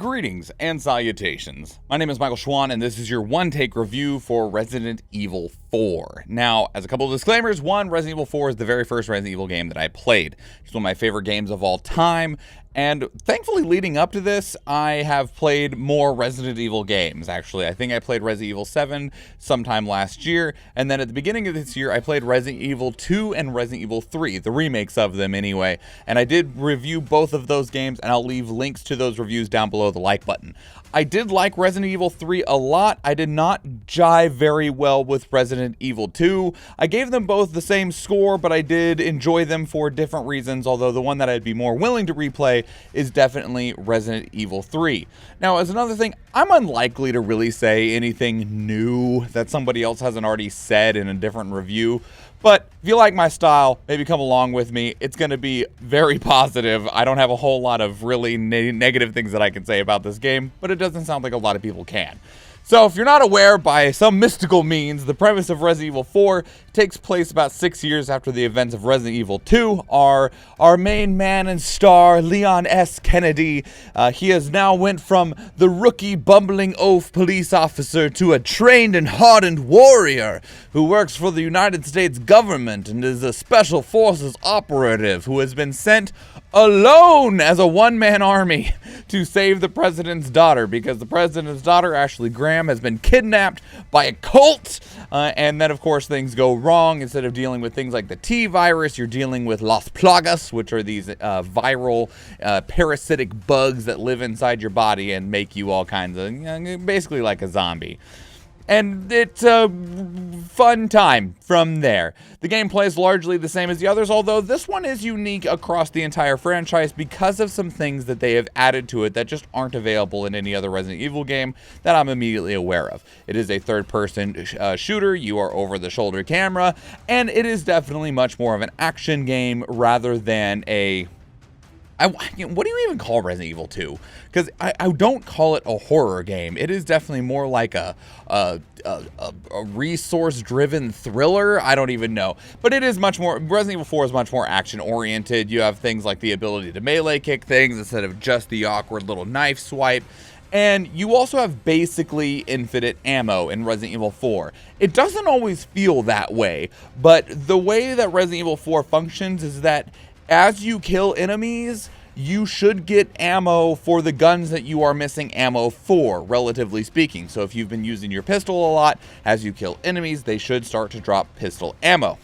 Greetings and salutations. My name is Michael Schwahn, and this is your one-take review for Resident Evil 4. Now, as a couple of disclaimers, one, Resident Evil 4 is the very first Resident Evil game that I played. It's one of my favorite games of all time, and thankfully leading up to this, I have played more Resident Evil games, actually. I think I played Resident Evil 7 sometime last year, and then at the beginning of this year, I played Resident Evil 2 and Resident Evil 3, the remakes of them anyway, and I did review both of those games, and I'll leave links to those reviews down below the like button. I did like Resident Evil 3 a lot. I did not jive very well with Resident Evil 2. I gave them both the same score, but I did enjoy them for different reasons, although the one that I'd be more willing to replay is definitely Resident Evil 3. Now, as another thing, I'm unlikely to really say anything new that somebody else hasn't already said in a different review. But if you like my style, maybe come along with me. It's going to be very positive. I don't have a whole lot of really negative things that I can say about this game, but it doesn't sound like a lot of people can. So if you're not aware, by some mystical means, the premise of Resident Evil 4 takes place about 6 years after the events of Resident Evil 2. Our main man and star, Leon S. Kennedy, he has now went from the rookie bumbling oaf police officer to a trained and hardened warrior who works for the United States government and is a special forces operative who has been sent alone as a one-man army to save the president's daughter, because the president's daughter, Ashley Graham, has been kidnapped by a cult, and then of course things go wrong. Instead of dealing with things like the T-virus, you're dealing with Las Plagas, which are these viral parasitic bugs that live inside your body and make you all kinds of, basically like a zombie. And it's a fun time from there. The gameplay is largely the same as the others, although this one is unique across the entire franchise because of some things that they have added to it that just aren't available in any other Resident Evil game that I'm immediately aware of. It is a third-person shooter, you are over-the-shoulder camera, and it is definitely much more of an action game rather than a... what do you even call Resident Evil 2? Because I don't call it a horror game. It is definitely more like a resource-driven thriller. I don't even know. But it is much more, Resident Evil 4 is much more action-oriented. You have things like the ability to melee kick things instead of just the awkward little knife swipe. And you also have basically infinite ammo in Resident Evil 4. It doesn't always feel that way, but the way that Resident Evil 4 functions is that as you kill enemies, you should get ammo for the guns that you are missing ammo for, relatively speaking. So if you've been using your pistol a lot, as you kill enemies, they should start to drop pistol ammo.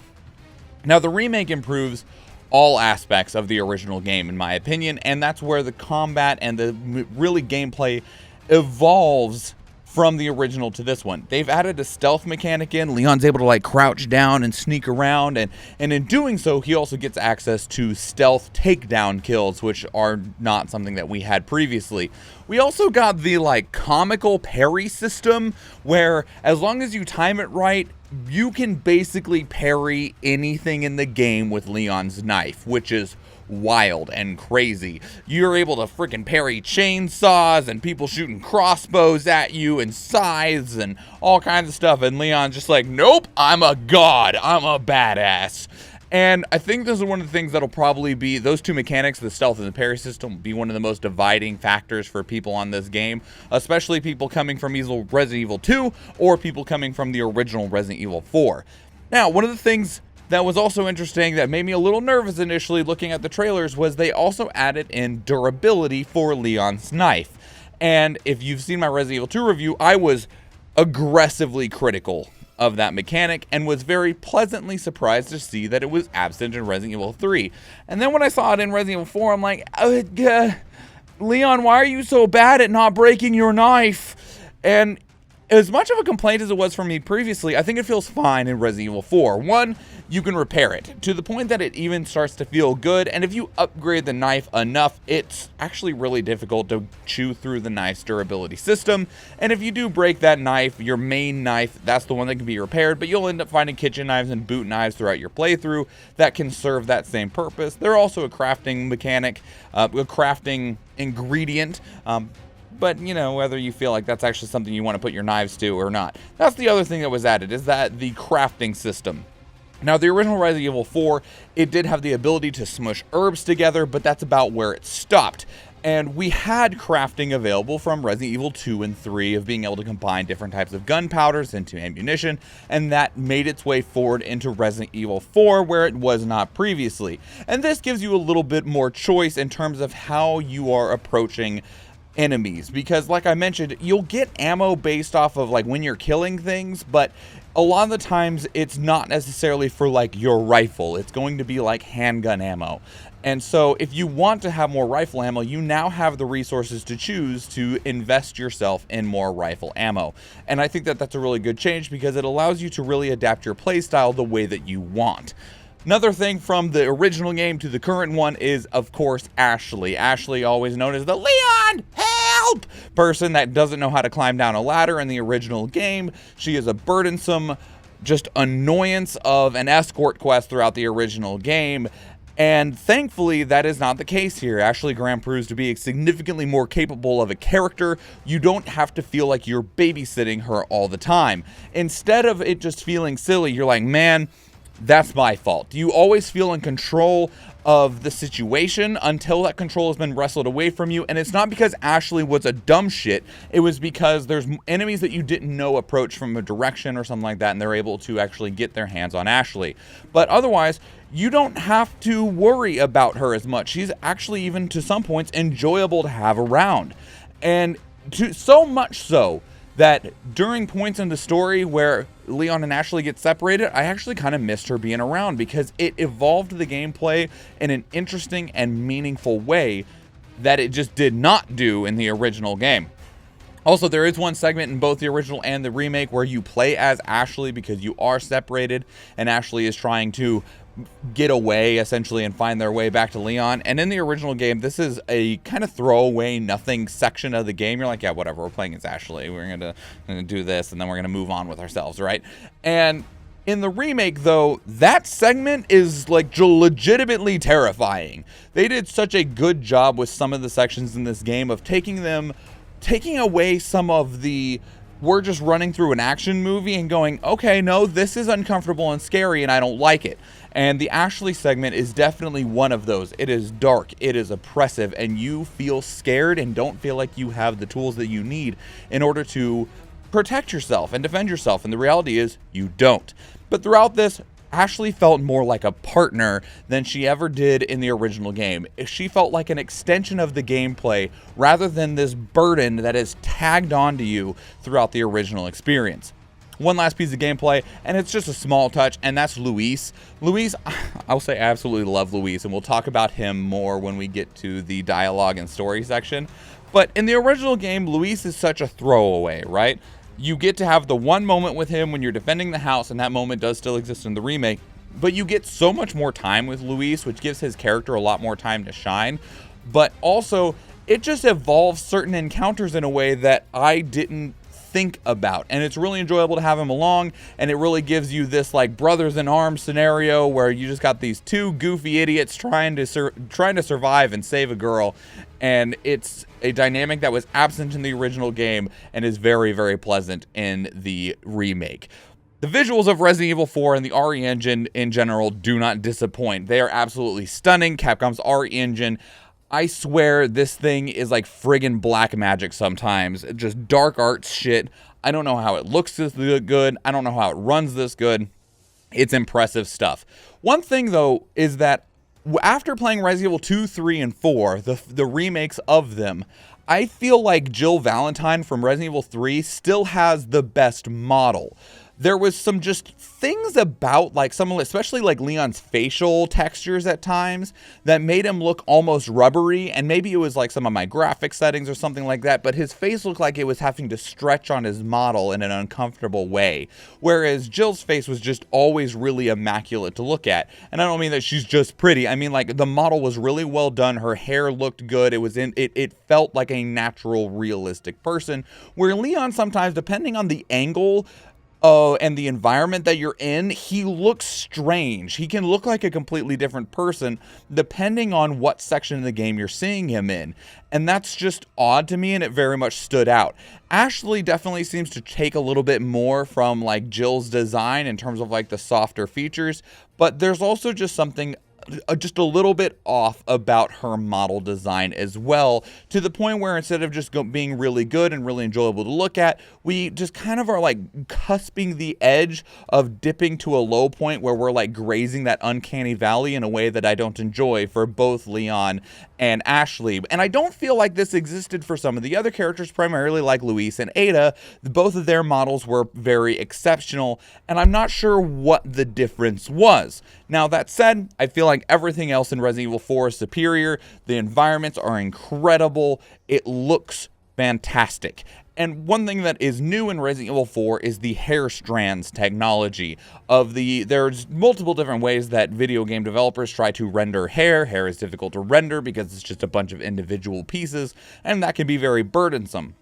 Now, the remake improves all aspects of the original game, in my opinion, and that's where the combat and the really gameplay evolves from the original to this one. They've added a stealth mechanic in. Leon's able to like crouch down and sneak around, and in doing so, he also gets access to stealth takedown kills, which are not something that we had previously. We also got the like comical parry system, where as long as you time it right, you can basically parry anything in the game with Leon's knife, which is wild and crazy. You're able to freaking parry chainsaws and people shooting crossbows at you and scythes and all kinds of stuff, and Leon's just like, nope, I'm a god, I'm a badass. And I think this is one of the things that'll probably be, those two mechanics, the stealth and the parry system, will be one of the most dividing factors for people on this game, especially people coming from Resident Evil 2 or people coming from the original Resident Evil 4. Now, one of the things that was also interesting that made me a little nervous initially looking at the trailers was they also added in durability for Leon's knife. And if you've seen my Resident Evil 2 review, I was aggressively critical of that mechanic and was very pleasantly surprised to see that it was absent in Resident Evil 3. And then when I saw it in Resident Evil 4, I'm like, Leon, why are you so bad at not breaking your knife? And as much of a complaint as it was for me previously, I think it feels fine in Resident Evil 4. One, you can repair it to the point that it even starts to feel good, and if you upgrade the knife enough, it's actually really difficult to chew through the knife's durability system. And if you do break that knife, your main knife, that's the one that can be repaired, but you'll end up finding kitchen knives and boot knives throughout your playthrough that can serve that same purpose. They're also a crafting mechanic, a crafting ingredient, but, you know, whether you feel like that's actually something you want to put your knives to or not. That's the other thing that was added, is that the crafting system. Now, the original Resident Evil 4, it did have the ability to smush herbs together, but that's about where it stopped. And we had crafting available from Resident Evil 2 and 3 of being able to combine different types of gunpowders into ammunition, and that made its way forward into Resident Evil 4 where it was not previously. And this gives you a little bit more choice in terms of how you are approaching enemies, because like I mentioned, you'll get ammo based off of like when you're killing things, but a lot of the times it's not necessarily for like your rifle. It's going to be like handgun ammo. And so if you want to have more rifle ammo, you now have the resources to choose to invest yourself in more rifle ammo. And I think that that's a really good change because it allows you to really adapt your playstyle the way that you want. Another thing from the original game to the current one is, of course, Ashley. Ashley, always known as the Leon help person that doesn't know how to climb down a ladder in the original game. She is a burdensome, just annoyance of an escort quest throughout the original game. And thankfully, that is not the case here. Ashley Graham proves to be significantly more capable of a character. You don't have to feel like you're babysitting her all the time. Instead of it just feeling silly, you're like, man, that's my fault. You always feel in control of the situation until that control has been wrestled away from you. And it's not because Ashley was a dumb shit. It was because there's enemies that you didn't know approach from a direction or something like that, and they're able to actually get their hands on Ashley. But otherwise, you don't have to worry about her as much. She's actually, even to some points, enjoyable to have around. And so much so that during points in the story where Leon and Ashley get separated, I actually kind of missed her being around because it evolved the gameplay in an interesting and meaningful way that it just did not do in the original game. Also, there is one segment in both the original and the remake where you play as Ashley because you are separated, and Ashley is trying to get away essentially and find their way back to Leon. And in the original game, this is a kind of throwaway nothing section of the game. You're like, yeah, whatever, we're playing as Ashley, we're gonna do this and then we're gonna move on with ourselves, right? And in the remake, though, that segment is like legitimately terrifying. They did such a good job with some of the sections in this game of taking away some of the we're just running through an action movie and going, okay, no, this is uncomfortable and scary and I don't like it. And the Ashley segment is definitely one of those. It is dark, it is oppressive, and you feel scared and don't feel like you have the tools that you need in order to protect yourself and defend yourself. And the reality is you don't. But throughout this, Ashley felt more like a partner than she ever did in the original game. She felt like an extension of the gameplay rather than this burden that is tagged onto you throughout the original experience. One last piece of gameplay, and it's just a small touch, and that's Luis. Luis, I'll say I absolutely love Luis, and we'll talk about him more when we get to the dialogue and story section. But in the original game, Luis is such a throwaway, right? You get to have the one moment with him when you're defending the house, and that moment does still exist in the remake, but you get so much more time with Luis, which gives his character a lot more time to shine. But also, it just evolves certain encounters in a way that I didn't think about, and it's really enjoyable to have him along, and it really gives you this like brothers in arms scenario where you just got these two goofy idiots trying to survive and save a girl. And it's a dynamic that was absent in the original game and is very, very pleasant in the remake. The visuals of Resident Evil 4 and the RE engine in general do not disappoint. They are absolutely stunning. Capcom's RE engine, I swear this thing is like friggin' black magic sometimes. Just dark arts shit. I don't know how it looks this good. I don't know how it runs this good. It's impressive stuff. One thing though is that after playing Resident Evil 2, 3, and 4, the remakes of them, I feel like Jill Valentine from Resident Evil 3 still has the best model. There was some just things about like some, especially like Leon's facial textures at times that made him look almost rubbery, and maybe it was like some of my graphic settings or something like that, but his face looked like it was having to stretch on his model in an uncomfortable way, whereas Jill's face was just always really immaculate to look at. And I don't mean that she's just pretty, I mean like the model was really well done, her hair looked good, it felt like a natural, realistic person, where Leon sometimes, depending on the angle and the environment that you're in, he looks strange. He can look like a completely different person depending on what section of the game you're seeing him in. And that's just odd to me, and it very much stood out. Ashley definitely seems to take a little bit more from like Jill's design in terms of like the softer features, but there's also just something just a little bit off about her model design as well, to the point where instead of just being really good and really enjoyable to look at, we just kind of are like cusping the edge of dipping to a low point where we're like grazing that uncanny valley in a way that I don't enjoy for both Leon and Ashley. And I don't feel like this existed for some of the other characters, primarily like Luis and Ada. Both of their models were very exceptional, and I'm not sure what the difference was. Now, that said, I feel like everything else in Resident Evil 4 is superior. The environments are incredible. It looks fantastic. And one thing that is new in Resident Evil 4 is the hair strands technology. There's multiple different ways that video game developers try to render hair. Hair is difficult to render because it's just a bunch of individual pieces, and that can be very burdensome.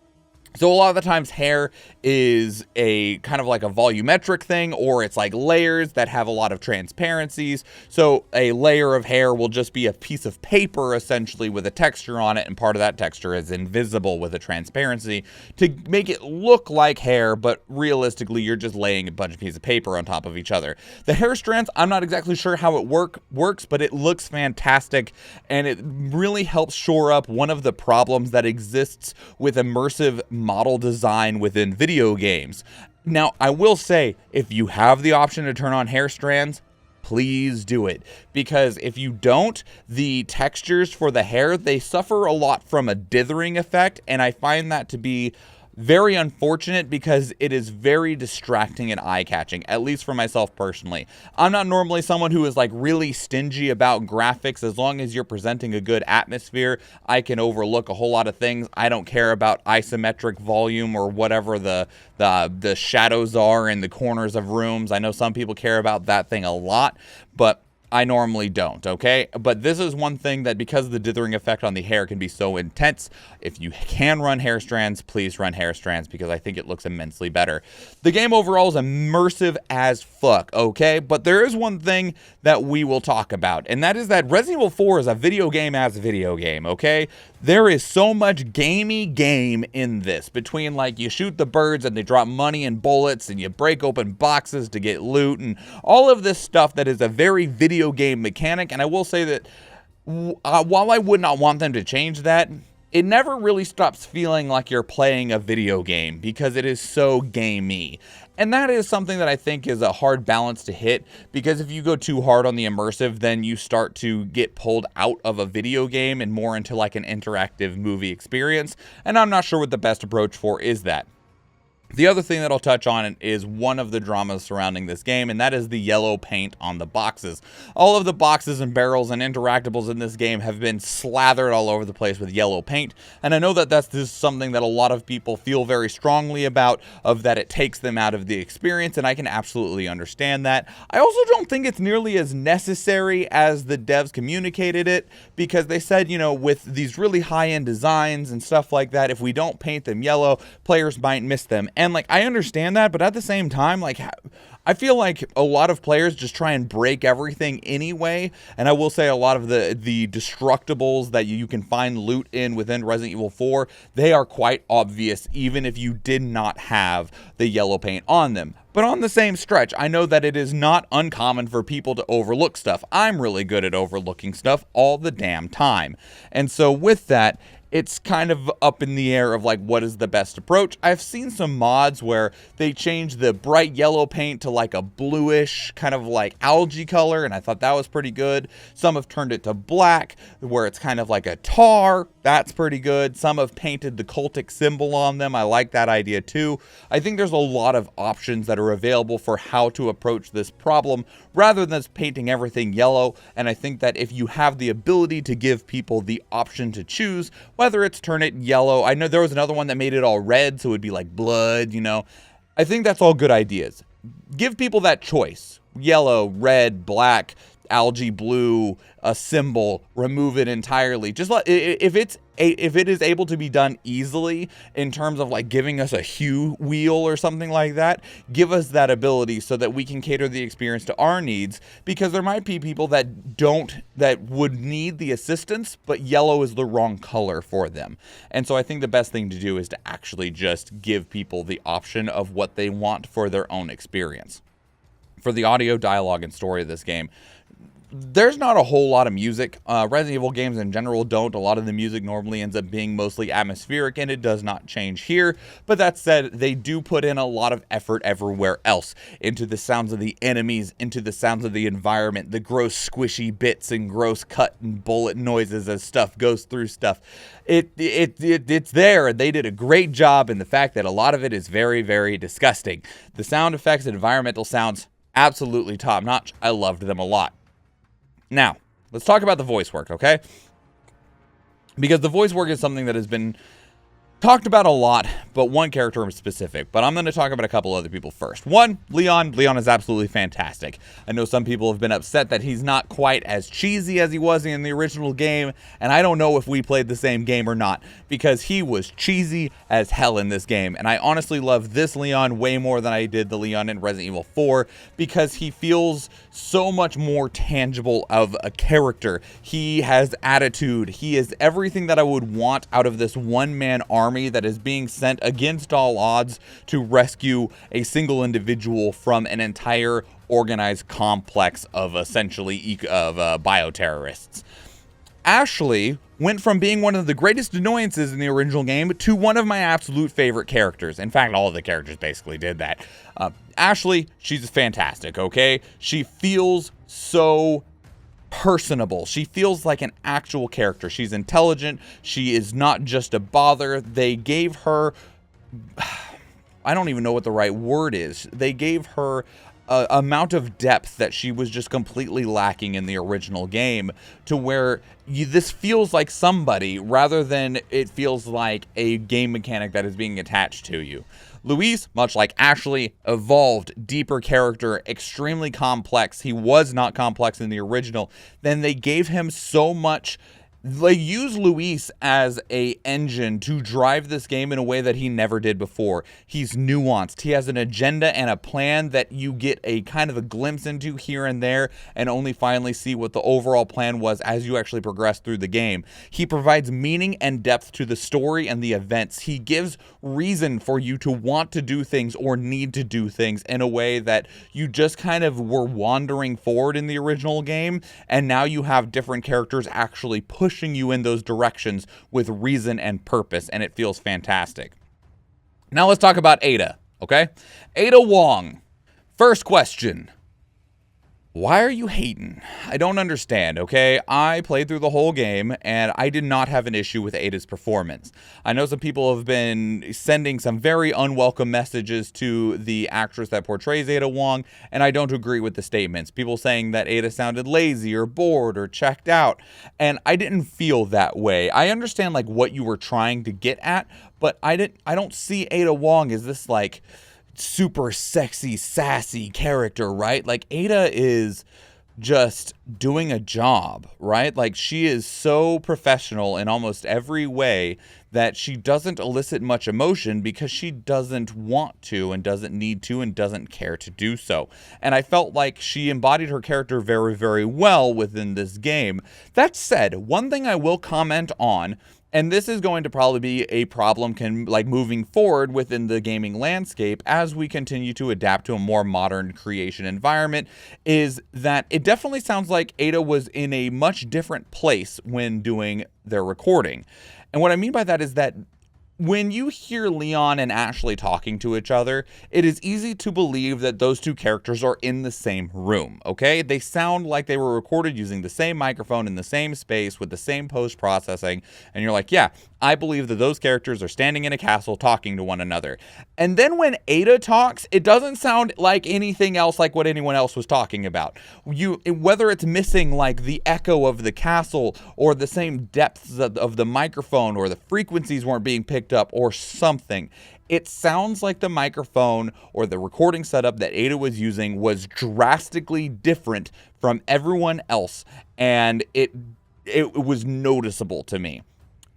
So a lot of the times hair is a kind of like a volumetric thing, or it's like layers that have a lot of transparencies. So a layer of hair will just be a piece of paper essentially with a texture on it, and part of that texture is invisible with a transparency to make it look like hair, but realistically you're just laying a bunch of pieces of paper on top of each other. The hair strands, I'm not exactly sure how it works, but it looks fantastic, and it really helps shore up one of the problems that exists with immersive model design within video games. Now, I will say, if you have the option to turn on hair strands, please do it, because if you don't, the textures for the hair, they suffer a lot from a dithering effect, and I find that to be very unfortunate because it is very distracting and eye-catching, at least for myself personally. I'm not normally someone who is like really stingy about graphics. As long as you're presenting a good atmosphere, I can overlook a whole lot of things. I don't care about isometric volume or whatever the shadows are in the corners of rooms. I know some people care about that thing a lot, but I normally don't, okay? But this is one thing that, because the dithering effect on the hair can be so intense, if you can run hair strands, please run hair strands, because I think it looks immensely better. The game overall is immersive as fuck, okay? But there is one thing that we will talk about, and that is that Resident Evil 4 is a video game as a video game, okay? There is so much gamey game in this, between like you shoot the birds and they drop money and bullets, and you break open boxes to get loot, and all of this stuff that is a very video game mechanic. And I will say that while I would not want them to change that, it never really stops feeling like you're playing a video game because it is so gamey. And that is something that I think is a hard balance to hit, because if you go too hard on the immersive, then you start to get pulled out of a video game and more into like an interactive movie experience. And I'm not sure what the best approach for is that. The other thing that I'll touch on is one of the dramas surrounding this game, and that is the yellow paint on the boxes. All of the boxes and barrels and interactables in this game have been slathered all over the place with yellow paint, and I know that that's just something that a lot of people feel very strongly about, of that it takes them out of the experience, and I can absolutely understand that. I also don't think it's nearly as necessary as the devs communicated it, because they said, you know, with these really high-end designs and stuff like that, if we don't paint them yellow, players might miss them. And like, I understand that, but at the same time, like, I feel like a lot of players just try and break everything anyway. And I will say a lot of the destructibles that you can find loot in within Resident Evil 4, they are quite obvious, even if you did not have the yellow paint on them. But on the same stretch, I know that it is not uncommon for people to overlook stuff. I'm really good at overlooking stuff all the damn time. And so with that, it's kind of up in the air of like, what is the best approach? I've seen some mods where they change the bright yellow paint to like a bluish kind of like algae color, and I thought that was pretty good. Some have turned it to black, where it's kind of like a tar. That's pretty good. Some have painted the cultic symbol on them. I like that idea too. I think there's a lot of options that are available for how to approach this problem rather than just painting everything yellow. And I think that if you have the ability to give people the option to choose, whether it's turn it yellow, I know there was another one that made it all red, so it would be like blood, you know. I think that's all good ideas. Give people that choice. Yellow, red, black, algae blue, a symbol, remove it entirely. Just let, if it is able to be done easily in terms of like giving us a hue wheel or something like that, give us that ability so that we can cater the experience to our needs, because there might be people that would need the assistance, but yellow is the wrong color for them. And so I think the best thing to do is to actually just give people the option of what they want for their own experience. For the audio, dialogue, and story of this game, there's not a whole lot of music. Resident Evil games in general don't. A lot of the music normally ends up being mostly atmospheric, and it does not change here. But that said, they do put in a lot of effort everywhere else, into the sounds of the enemies, into the sounds of the environment, the gross squishy bits and gross cut and bullet noises as stuff goes through stuff. It's there, and they did a great job in the fact that a lot of it is very, very disgusting. The sound effects and environmental sounds, absolutely top notch. I loved them a lot. Now, let's talk about the voice work, okay? Because the voice work is something that has been talked about a lot, but one character in specific. But I'm going to talk about a couple other people first. One, Leon. Leon is absolutely fantastic. I know some people have been upset that he's not quite as cheesy as he was in the original game, and I don't know if we played the same game or not, because he was cheesy as hell in this game. And I honestly love this Leon way more than I did the Leon in Resident Evil 4, because he feels so much more tangible of a character. He has attitude. He is everything that I would want out of this one-man army that is being sent against all odds to rescue a single individual from an entire organized complex of essentially bioterrorists. Ashley went from being one of the greatest annoyances in the original game to one of my absolute favorite characters. In fact, all of the characters basically did that. Ashley, she's fantastic, okay? She feels so personable. She feels like an actual character. She's intelligent. She is not just a bother. They gave her, I don't even know what the right word is. They gave her a amount of depth that she was just completely lacking in the original game, to where this feels like somebody rather than it feels like a game mechanic that is being attached to you. Luis, much like Ashley, evolved, deeper character, extremely complex. He was not complex in the original. Then they gave him so much. They use Luis as a engine to drive this game in a way that he never did before. He's nuanced. He has an agenda and a plan that you get a kind of a glimpse into here and there, and only finally see what the overall plan was as you actually progress through the game. He provides meaning and depth to the story and the events. He gives reason for you to want to do things or need to do things in a way that you just kind of were wandering forward in the original game, and now you have different characters actually pushing you in those directions with reason and purpose, and it feels fantastic. Now let's talk about Ada, okay? Ada Wong. First question. Why are you hating? I don't understand, okay? I played through the whole game, and I did not have an issue with Ada's performance. I know some people have been sending some very unwelcome messages to the actress that portrays Ada Wong, and I don't agree with the statements. People saying that Ada sounded lazy or bored or checked out, and I didn't feel that way. I understand, like, what you were trying to get at, but I don't see Ada Wong as this, like, super sexy, sassy character, right? Like, Ada is just doing a job, right? Like, she is so professional in almost every way that she doesn't elicit much emotion because she doesn't want to and doesn't need to and doesn't care to do so. And I felt like she embodied her character very, very well within this game. That said, one thing I will comment on, and this is going to probably be a problem moving forward within the gaming landscape as we continue to adapt to a more modern creation environment, is that it definitely sounds like Ada was in a much different place when doing their recording. And what I mean by that is that when you hear Leon and Ashley talking to each other, it is easy to believe that those two characters are in the same room, okay? They sound like they were recorded using the same microphone in the same space with the same post-processing, and you're like, yeah, I believe that those characters are standing in a castle talking to one another. And then when Ada talks, it doesn't sound like anything else like what anyone else was talking about. Whether it's missing like the echo of the castle or the same depths of the microphone, or the frequencies weren't being picked up or something, it sounds like the microphone or the recording setup that Ada was using was drastically different from everyone else, and it was noticeable to me.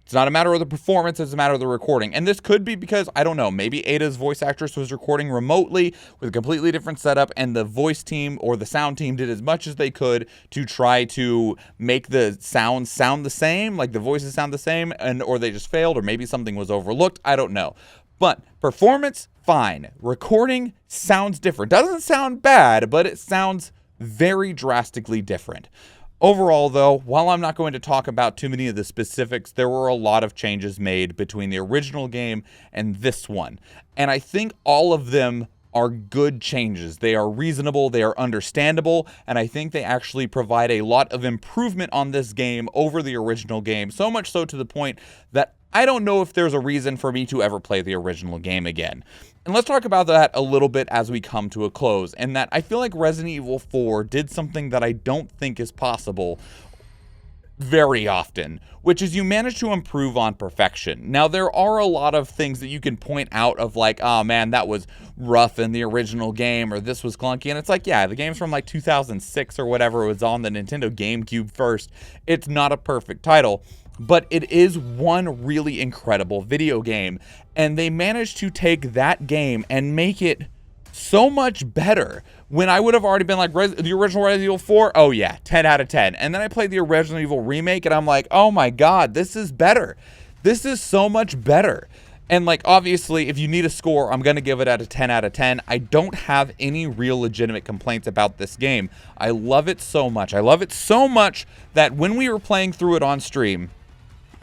It's not a matter of the performance, it's a matter of the recording. And this could be because, I don't know, maybe Ada's voice actress was recording remotely with a completely different setup, and the voice team or the sound team did as much as they could to try to make the sound the same, like the voices sound the same, or they just failed, or maybe something was overlooked. I don't know. But performance, fine. Recording sounds different. Doesn't sound bad, but it sounds very drastically different. Overall, though, while I'm not going to talk about too many of the specifics, there were a lot of changes made between the original game and this one. And I think all of them are good changes. They are reasonable, they are understandable, and I think they actually provide a lot of improvement on this game over the original game, so much so to the point that I don't know if there's a reason for me to ever play the original game again. And let's talk about that a little bit as we come to a close, and that I feel like Resident Evil 4 did something that I don't think is possible very often, which is you manage to improve on perfection. Now, there are a lot of things that you can point out of like, oh man, that was rough in the original game, or this was clunky, and it's like, yeah, the game's from like 2006 or whatever. It was on the Nintendo GameCube first. It's not a perfect title, but it is one really incredible video game, and they managed to take that game and make it so much better. When I would have already been like, the original Resident Evil 4, oh yeah, 10 out of 10. And then I played the original Evil Remake, and I'm like, oh my god, this is better. This is so much better. And like, obviously, if you need a score, I'm going to give it at a 10 out of 10. I don't have any real legitimate complaints about this game. I love it so much. I love it so much that when we were playing through it on stream,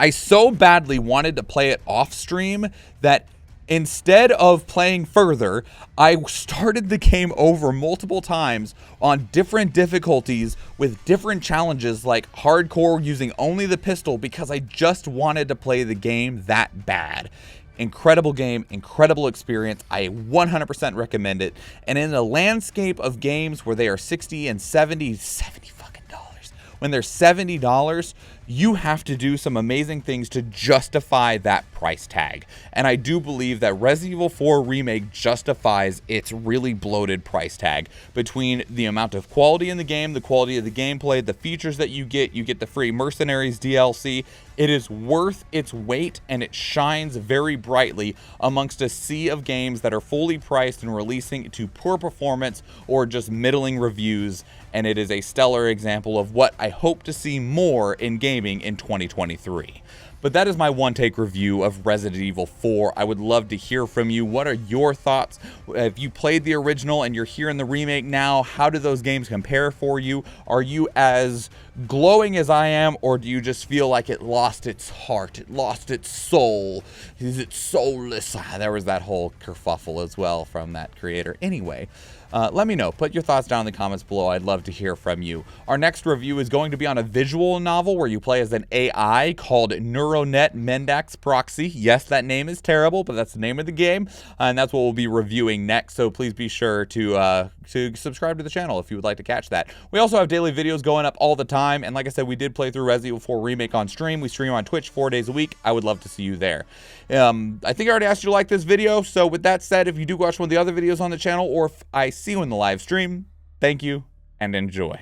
I so badly wanted to play it off stream that instead of playing further, I started the game over multiple times on different difficulties with different challenges, like hardcore using only the pistol, because I just wanted to play the game that bad. Incredible game, incredible experience. I 100% recommend it. And in a landscape of games where they are 60 and 70 fucking dollars, when they're $70, you have to do some amazing things to justify that price tag. And I do believe that Resident Evil 4 Remake justifies its really bloated price tag between the amount of quality in the game, the quality of the gameplay, the features that you get the free Mercenaries DLC. It is worth its weight, and it shines very brightly amongst a sea of games that are fully priced and releasing to poor performance or just middling reviews. And it is a stellar example of what I hope to see more in gaming in 2023. But that is my one-take review of Resident Evil 4. I would love to hear from you. What are your thoughts? If you played the original and you're here in the remake now, how do those games compare for you? Are you as glowing as I am, or do you just feel like it lost its heart? It lost its soul? Is it soulless? There was that whole kerfuffle as well from that creator. Anyway, let me know. Put your thoughts down in the comments below. I'd love to hear from you. Our next review is going to be on a visual novel where you play as an AI called NeuroNet Mendax Proxy. Yes, that name is terrible, but that's the name of the game, and that's what we'll be reviewing next. So please be sure to subscribe to the channel if you would like to catch that. We also have daily videos going up all the time, and like I said, we did play through Resident Evil 4 Remake on stream. We stream on Twitch 4 days a week. I would love to see you there. I think I already asked you to like this video, so with that said, if you do watch one of the other videos on the channel, or if I see you in the live stream, thank you and enjoy.